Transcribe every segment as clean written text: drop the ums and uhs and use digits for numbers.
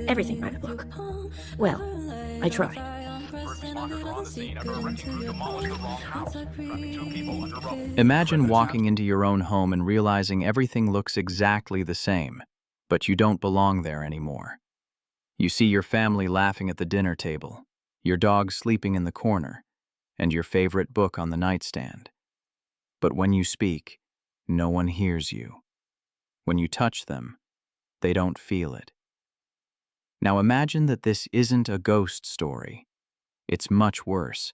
everything by the book. Well, I tried. First responders are on the scene after a wrecking crew demolished the wrong house, trapping two people under rubble. Imagine walking into your own home and realizing everything looks exactly the same, but you don't belong there anymore. You see your family laughing at the dinner table, your dog sleeping in the corner, and your favorite book on the nightstand. But when you speak, no one hears you. When you touch them, they don't feel it. Now imagine that this isn't a ghost story. It's much worse.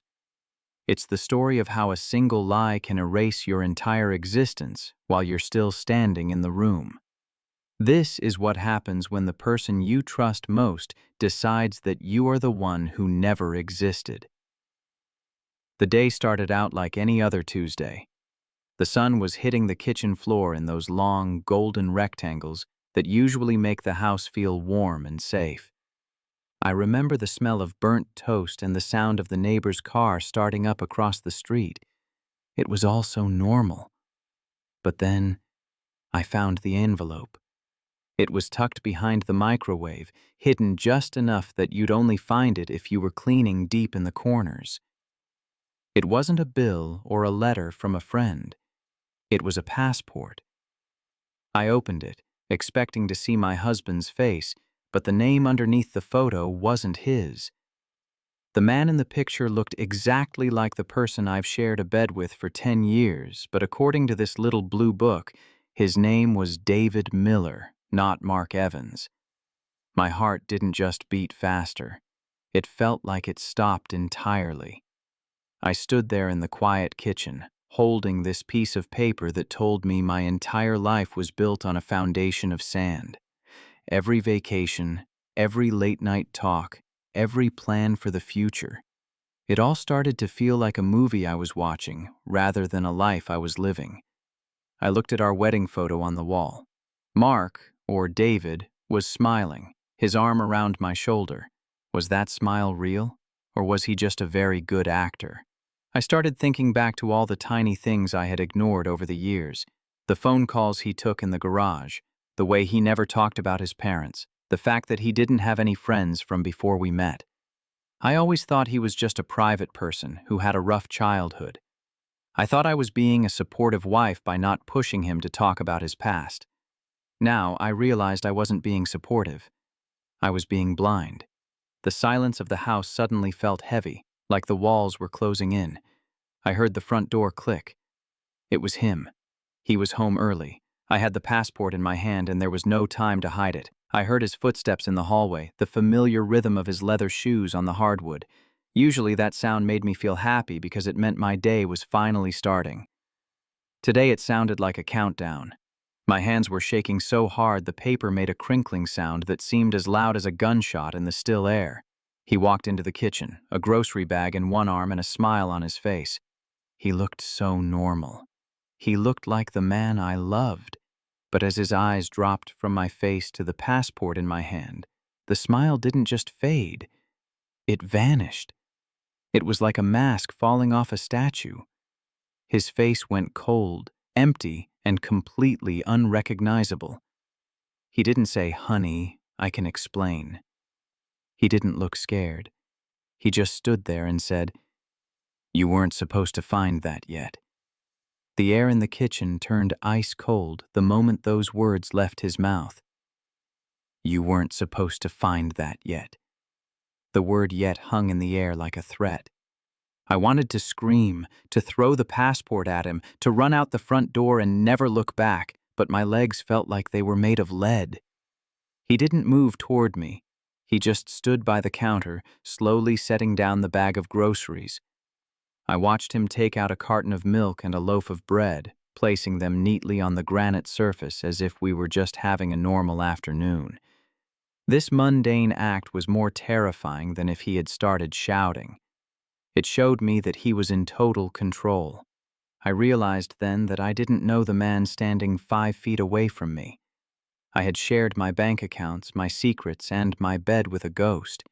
It's the story of how a single lie can erase your entire existence while you're still standing in the room. This is what happens when the person you trust most decides that you are the one who never existed. The day started out like any other Tuesday. The sun was hitting the kitchen floor in those long, golden rectangles that usually make the house feel warm and safe. I remember the smell of burnt toast and the sound of the neighbor's car starting up across the street. It was all so normal. But then, I found the envelope. It was tucked behind the microwave, hidden just enough that you'd only find it if you were cleaning deep in the corners. It wasn't a bill or a letter from a friend. It was a passport. I opened it, expecting to see my husband's face, but the name underneath the photo wasn't his. The man in the picture looked exactly like the person I've shared a bed with for 10 years, but according to this little blue book, his name was David Miller, not Mark Evans. My heart didn't just beat faster. It felt like it stopped entirely. I stood there in the quiet kitchen, holding this piece of paper that told me my entire life was built on a foundation of sand. Every vacation, every late-night talk, every plan for the future. It all started to feel like a movie I was watching, rather than a life I was living. I looked at our wedding photo on the wall. Mark, or David, was smiling, his arm around my shoulder. Was that smile real, or was he just a very good actor? I started thinking back to all the tiny things I had ignored over the years. The phone calls he took in the garage, the way he never talked about his parents, the fact that he didn't have any friends from before we met. I always thought he was just a private person who had a rough childhood. I thought I was being a supportive wife by not pushing him to talk about his past. Now I realized I wasn't being supportive. I was being blind. The silence of the house suddenly felt heavy, like the walls were closing in. I heard the front door click. It was him. He was home early. I had the passport in my hand and there was no time to hide it. I heard his footsteps in the hallway, the familiar rhythm of his leather shoes on the hardwood. Usually that sound made me feel happy because it meant my day was finally starting. Today it sounded like a countdown. My hands were shaking so hard the paper made a crinkling sound that seemed as loud as a gunshot in the still air. He walked into the kitchen, a grocery bag in one arm and a smile on his face. He looked so normal. He looked like the man I loved. But as his eyes dropped from my face to the passport in my hand, the smile didn't just fade. It vanished. It was like a mask falling off a statue. His face went cold, empty, and completely unrecognizable. He didn't say, "Honey, I can explain." He didn't look scared. He just stood there and said, "You weren't supposed to find that yet." The air in the kitchen turned ice cold the moment those words left his mouth. You weren't supposed to find that yet. The word yet hung in the air like a threat. I wanted to scream, to throw the passport at him, to run out the front door and never look back, but my legs felt like they were made of lead. He didn't move toward me. He just stood by the counter, slowly setting down the bag of groceries. I watched him take out a carton of milk and a loaf of bread, placing them neatly on the granite surface as if we were just having a normal afternoon. This mundane act was more terrifying than if he had started shouting. It showed me that he was in total control. I realized then that I didn't know the man standing 5 feet away from me. I had shared my bank accounts, my secrets, and my bed with a ghost.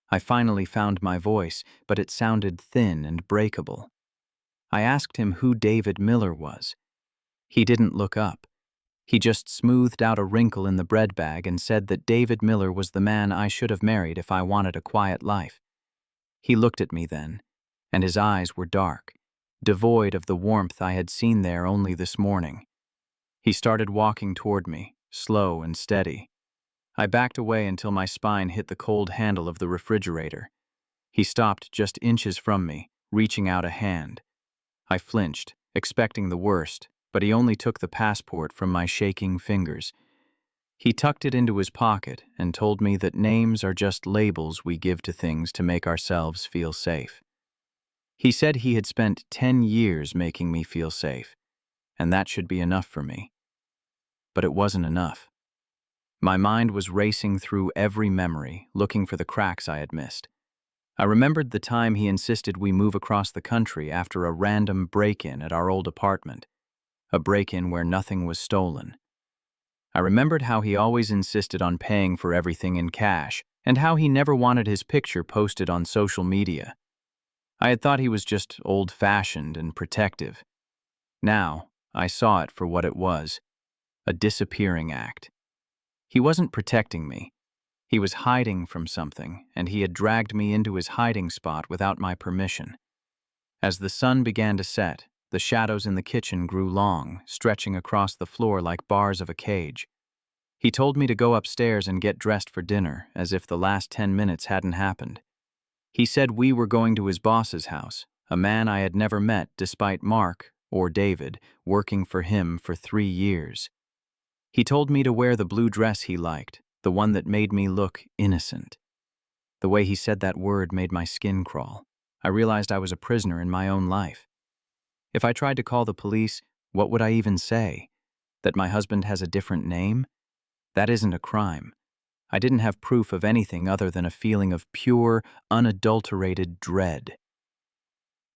I finally found my voice, but it sounded thin and breakable. I asked him who David Miller was. He didn't look up. He just smoothed out a wrinkle in the bread bag and said that David Miller was the man I should have married if I wanted a quiet life. He looked at me then, and his eyes were dark, devoid of the warmth I had seen there only this morning. He started walking toward me, slow and steady. I backed away until my spine hit the cold handle of the refrigerator. He stopped just inches from me, reaching out a hand. I flinched, expecting the worst, but he only took the passport from my shaking fingers. He tucked it into his pocket and told me that names are just labels we give to things to make ourselves feel safe. He said he had spent 10 years making me feel safe, and that should be enough for me. But it wasn't enough. My mind was racing through every memory, looking for the cracks I had missed. I remembered the time he insisted we move across the country after a random break-in at our old apartment, a break-in where nothing was stolen. I remembered how he always insisted on paying for everything in cash, and how he never wanted his picture posted on social media. I had thought he was just old-fashioned and protective. Now, I saw it for what it was, a disappearing act. He wasn't protecting me. He was hiding from something, and he had dragged me into his hiding spot without my permission. As the sun began to set, the shadows in the kitchen grew long, stretching across the floor like bars of a cage. He told me to go upstairs and get dressed for dinner, as if the last 10 minutes hadn't happened. He said we were going to his boss's house, a man I had never met despite Mark, or David, working for him for 3 years. He told me to wear the blue dress he liked, the one that made me look innocent. The way he said that word made my skin crawl. I realized I was a prisoner in my own life. If I tried to call the police, what would I even say? That my husband has a different name? That isn't a crime. I didn't have proof of anything other than a feeling of pure, unadulterated dread.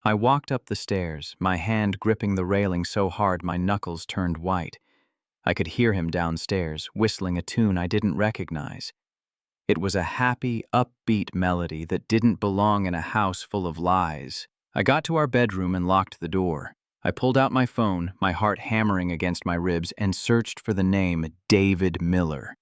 I walked up the stairs, my hand gripping the railing so hard my knuckles turned white. I could hear him downstairs, whistling a tune I didn't recognize. It was a happy, upbeat melody that didn't belong in a house full of lies. I got to our bedroom and locked the door. I pulled out my phone, my heart hammering against my ribs, and searched for the name David Miller.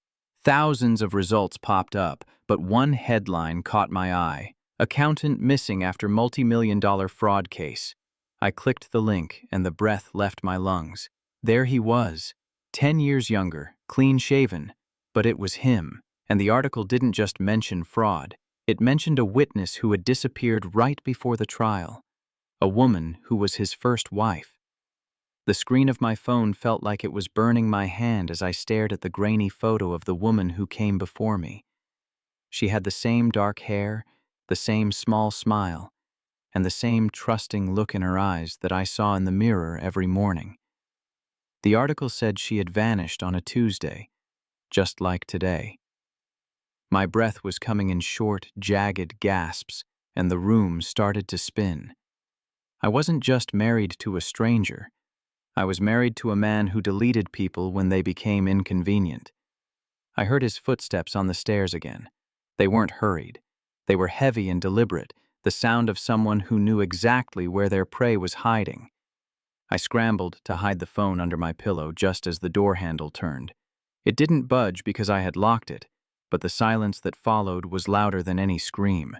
Thousands of results popped up, but one headline caught my eye. Accountant missing after multi-million-dollar fraud case. I clicked the link, and the breath left my lungs. There he was. 10 years younger, clean-shaven, but it was him, and the article didn't just mention fraud. It mentioned a witness who had disappeared right before the trial, a woman who was his first wife. The screen of my phone felt like it was burning my hand as I stared at the grainy photo of the woman who came before me. She had the same dark hair, the same small smile, and the same trusting look in her eyes that I saw in the mirror every morning. The article said she had vanished on a Tuesday, just like today. My breath was coming in short, jagged gasps, and the room started to spin. I wasn't just married to a stranger. I was married to a man who deleted people when they became inconvenient. I heard his footsteps on the stairs again. They weren't hurried. They were heavy and deliberate, the sound of someone who knew exactly where their prey was hiding. I scrambled to hide the phone under my pillow just as the door handle turned. It didn't budge because I had locked it, but the silence that followed was louder than any scream.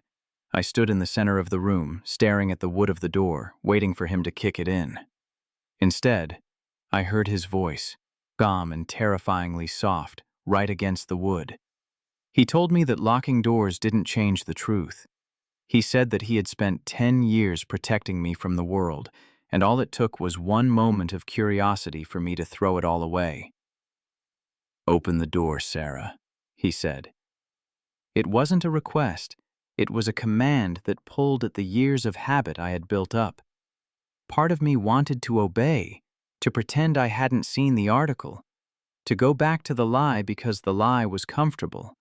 I stood in the center of the room, staring at the wood of the door, waiting for him to kick it in. Instead, I heard his voice, calm and terrifyingly soft, right against the wood. He told me that locking doors didn't change the truth. He said that he had spent 10 years protecting me from the world, and all it took was one moment of curiosity for me to throw it all away. "Open the door, Sarah," he said. It wasn't a request. It was a command that pulled at the years of habit I had built up. Part of me wanted to obey, to pretend I hadn't seen the article, to go back to the lie because the lie was comfortable.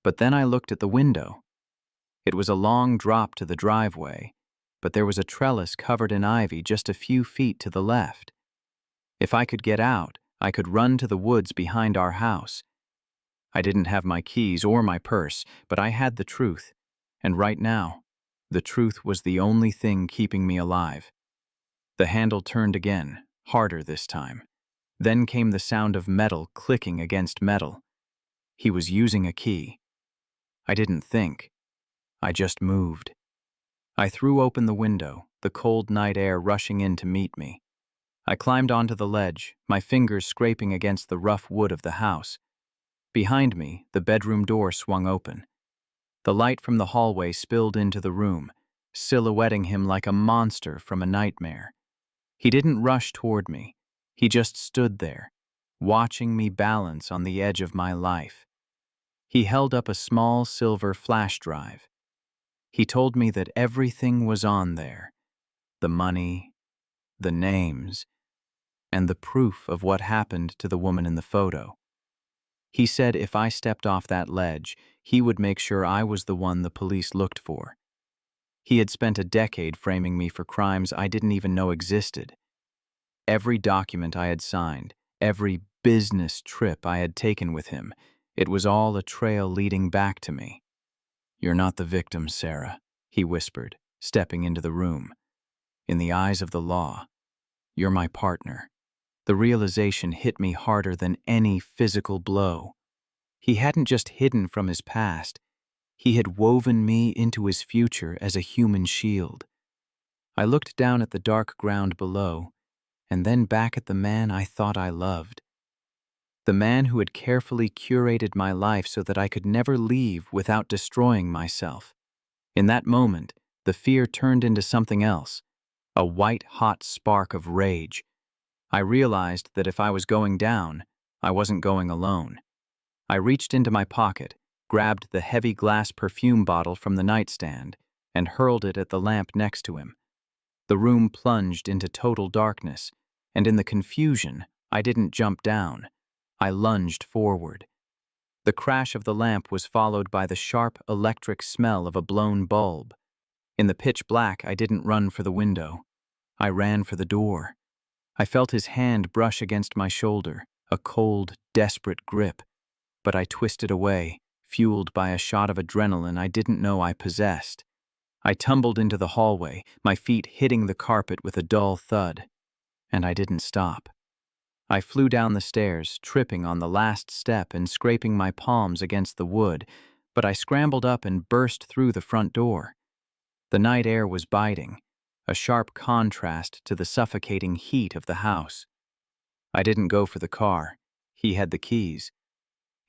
But then I looked at the window. It was a long drop to the driveway, but there was a trellis covered in ivy just a few feet to the left. If I could get out, I could run to the woods behind our house. I didn't have my keys or my purse, but I had the truth. And right now, the truth was the only thing keeping me alive. The handle turned again, harder this time. Then came the sound of metal clicking against metal. He was using a key. I didn't think. I just moved. I threw open the window, the cold night air rushing in to meet me. I climbed onto the ledge, my fingers scraping against the rough wood of the house. Behind me, the bedroom door swung open. The light from the hallway spilled into the room, silhouetting him like a monster from a nightmare. He didn't rush toward me. He just stood there, watching me balance on the edge of my life. He held up a small silver flash drive. He told me that everything was on there: the money, the names, and the proof of what happened to the woman in the photo. He said if I stepped off that ledge, he would make sure I was the one the police looked for. He had spent a decade framing me for crimes I didn't even know existed. Every document I had signed, every business trip I had taken with him, it was all a trail leading back to me. "You're not the victim, Sarah," he whispered, stepping into the room. "In the eyes of the law, you're my partner." The realization hit me harder than any physical blow. He hadn't just hidden from his past, he had woven me into his future as a human shield. I looked down at the dark ground below, and then back at the man I thought I loved. The man who had carefully curated my life so that I could never leave without destroying myself. In that moment, the fear turned into something else, a white-hot spark of rage. I realized that if I was going down, I wasn't going alone. I reached into my pocket, grabbed the heavy glass perfume bottle from the nightstand, and hurled it at the lamp next to him. The room plunged into total darkness, and in the confusion, I didn't jump down. I lunged forward. The crash of the lamp was followed by the sharp electric smell of a blown bulb. In the pitch black, I didn't run for the window. I ran for the door. I felt his hand brush against my shoulder, a cold, desperate grip, but I twisted away, fueled by a shot of adrenaline I didn't know I possessed. I tumbled into the hallway, my feet hitting the carpet with a dull thud, and I didn't stop. I flew down the stairs, tripping on the last step and scraping my palms against the wood, but I scrambled up and burst through the front door. The night air was biting, a sharp contrast to the suffocating heat of the house. I didn't go for the car. He had the keys.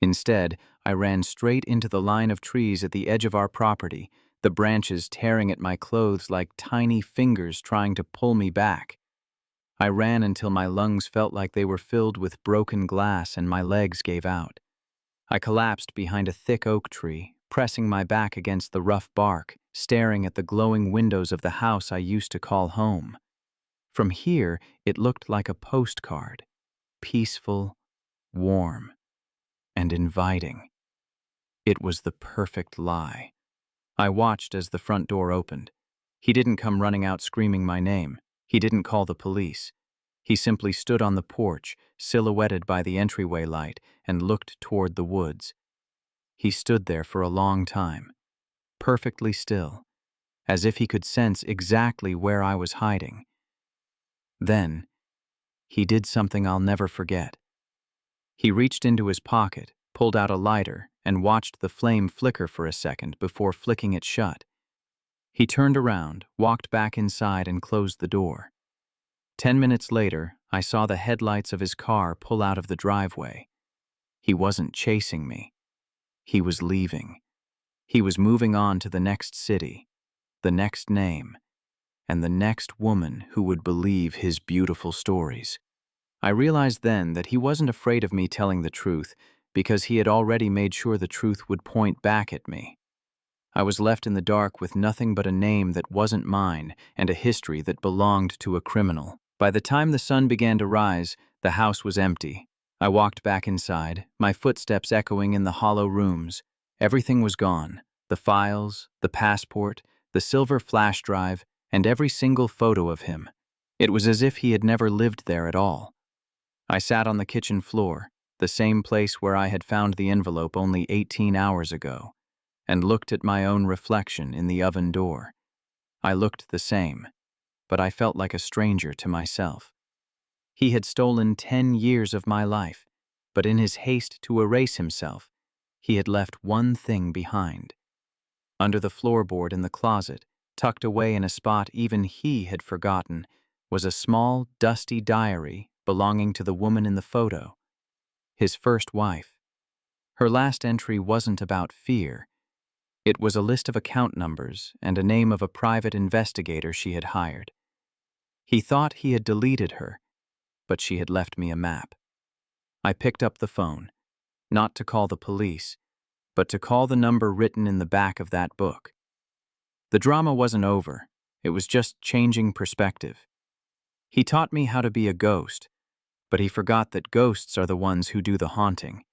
Instead, I ran straight into the line of trees at the edge of our property, the branches tearing at my clothes like tiny fingers trying to pull me back. I ran until my lungs felt like they were filled with broken glass and my legs gave out. I collapsed behind a thick oak tree, pressing my back against the rough bark, staring at the glowing windows of the house I used to call home. From here, it looked like a postcard, peaceful, warm, and inviting. It was the perfect lie. I watched as the front door opened. He didn't come running out screaming my name. He didn't call the police. He simply stood on the porch, silhouetted by the entryway light, and looked toward the woods. He stood there for a long time, perfectly still, as if he could sense exactly where I was hiding. Then, he did something I'll never forget. He reached into his pocket, pulled out a lighter, and watched the flame flicker for a second before flicking it shut. He turned around, walked back inside, and closed the door. 10 minutes later, I saw the headlights of his car pull out of the driveway. He wasn't chasing me. He was leaving. He was moving on to the next city, the next name, and the next woman who would believe his beautiful stories. I realized then that he wasn't afraid of me telling the truth because he had already made sure the truth would point back at me. I was left in the dark with nothing but a name that wasn't mine and a history that belonged to a criminal. By the time the sun began to rise, the house was empty. I walked back inside, my footsteps echoing in the hollow rooms. Everything was gone: the files, the passport, the silver flash drive, and every single photo of him. It was as if he had never lived there at all. I sat on the kitchen floor, the same place where I had found the envelope only 18 hours ago, and looked at my own reflection in the oven door. I looked the same, but I felt like a stranger to myself. He had stolen 10 years of my life, but in his haste to erase himself, he had left one thing behind. Under the floorboard in the closet, tucked away in a spot even he had forgotten, was a small, dusty diary belonging to the woman in the photo, his first wife. Her last entry wasn't about fear. It was a list of account numbers and a name of a private investigator she had hired. He thought he had deleted her, but she had left me a map. I picked up the phone, not to call the police, but to call the number written in the back of that book. The drama wasn't over. It was just changing perspective. He taught me how to be a ghost, but he forgot that ghosts are the ones who do the haunting.